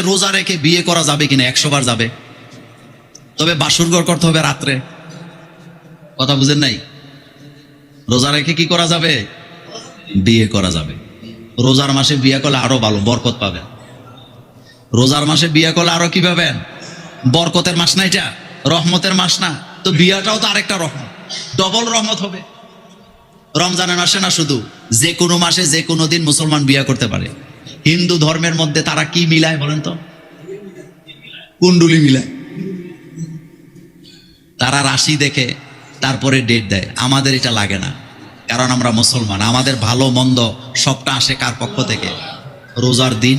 রোজা রেখে বিয়ে করা যাবে কিনা? 100 বার যাবে, তবে বাসরঘর করতে হবে রাত্রে। কথা বুঝেন নাই? রোজা রেখে কি করা যাবে? বিয়ে করা যাবে। রোজার মাসে বিয়ে করলে আরো ভালো, বরকত পাবেন। রোজার মাসে বিয়ে করলে আরো কি পাবেন? বরকতের মাস না এটা, রহমতের মাস না? তো বিয়েটাও তো আরেকটা রহমত, ডবল রহমত হবে। রমজানের মাসে না, শুধু যে কোনো মাসে যে কোনো দিন মুসলমান বিয়ে করতে পারে। হিন্দু ধর্মের মধ্যে তারা কি মিলায় বলেন তো? কুণ্ডুলি মিলায়। তারা রাশি দেখে তারপরে ডেট দেয়। আমাদের এটা লাগে না, কারণ আমরা মুসলমান। আমাদের ভালো মন্দ সবটা আসে কার পক্ষ থেকে? রোজার দিন,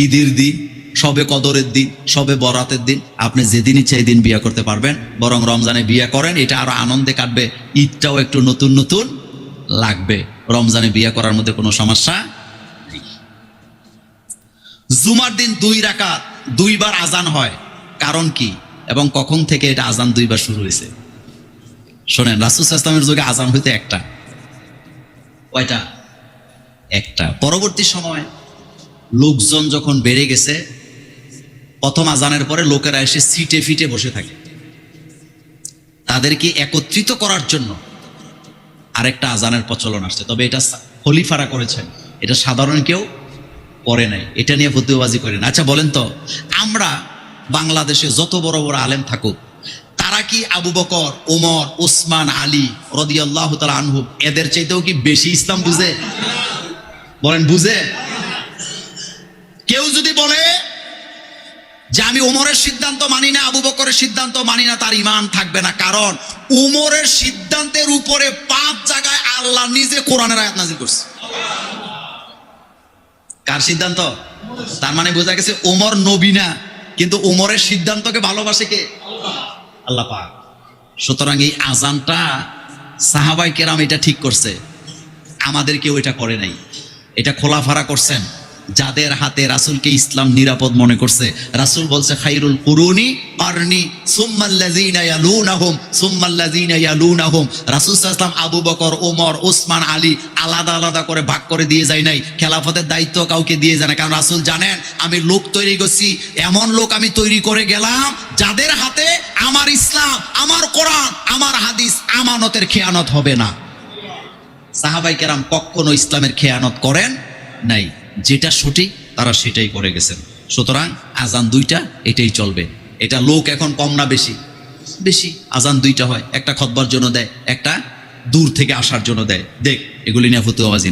ঈদের দিন, সবে কদরের দিন, সবে বরাতের দিন। আপনি যেদিন ইচ্ছা এই দিন বিয়ে করতে পারবেন। বরং রমজানে বিয়ে করেন, এটা আরো আনন্দে কাটবে। ঈদটাও একটু নতুন নতুন লাগবে। রমজানে বিয়ে করার মধ্যে কোনো সমস্যা নেই। জুমার দিন 2 রাকাত 2 বার আজান হয়, কারণ কি এবং কখন থেকে এটা আজান 2 বার শুরু হয়েছে? শোনেন, রাসূল সাল্লাল্লাহু আলাইহি ওয়াসাল্লামের যুগে আজান হইতে একটা। কয়টা? একটা। পরবর্তী সময় লোকজন যখন বেড়ে গেছে, প্রথম আজানের পরে লোকেরা এসে সিটে ফিটে বসে থাকে। তাদেরকে একত্রিত করার জন্য আরেকটা আজানের প্রচলন আসছে। তবে এটা খলিফারা করেছেন, এটা সাধারণ কেউ করে নাই। এটা নিয়ে ফতোয়াবাজি করেন। আচ্ছা বলেন তো, আমরা বাংলাদেশে যত বড় বড় আলেম থাকুক, তারা কি আবু বকর, ওমর, ওসমান, আলী রাদিয়াল্লাহু তাআলা আনহু এদের চাইতেও কি বেশি ইসলাম বুঝে? বলেন, বুঝে? কেউ যদি বলে যে আমি ওমরের সিদ্ধান্ত মানি না, আবু বকরের সিদ্ধান্ত মানি না, তার ঈমান থাকবে না। কারণ ওমরের সিদ্ধান্তের উপরে 5 জায়গায় আল্লাহ নিজে কোরআনের আয়াত নাযিল করছে। কার সিদ্ধান্ত? তার মানে বোঝা গেছে ওমর নবী না, কিন্তু ওমরের সিদ্ধান্তকে ভালোবাসে কে? আল্লাহ পাক। সুতরাং এই আজানটা সাহাবায়ে কেরাম এটা ঠিক করছে, আমাদের কেউ এটা করে নাই। এটা খোলাফারা করছেন যাদের হাতে রাসূলকে ইসলাম নিরাপদ মনে করছে। রাসূল বলছে খায়রুল কুরুনি কারনি সুম্মাল্লাযিনা ইয়ালুনাহুম সুম্মাল্লাযিনা ইয়ালুনাহুম। রাসূল সাল্লাল্লাহু আলাইহি ওয়াসাল্লাম আবু বকর, ওমর, ওসমান, আলী আলাদা আলাদা করে ভাগ করে দিয়ে যায় নাই। খেলাফতের দায়িত্ব কাউকে দিয়ে যায় না, কারণ রাসূল জানেন আমি লোক তৈরি করছি, এমন লোক আমি তৈরি করে গেলাম যাদের হাতে আমার ইসলাম, আমার কোরআন, আমার হাদিস আমানতের খেয়ানত হবে না। সাহাবায়ে কেরাম কখনো ইসলামের খেয়ানত করেন নাই। যেটা সঠিক তারা সেটাই করে গেছেন। সুতরাং আজান 2টা, এটাই চলবে। এটা লোক এখন কম না বেশি? বেশি। আজান 2টা হয়, একটা খুতবার জন্য দেয়, একটা দূর থেকে আসার জন্য দেয়। দেখ, এগুলি নিয়ে ফতোয়াবাজি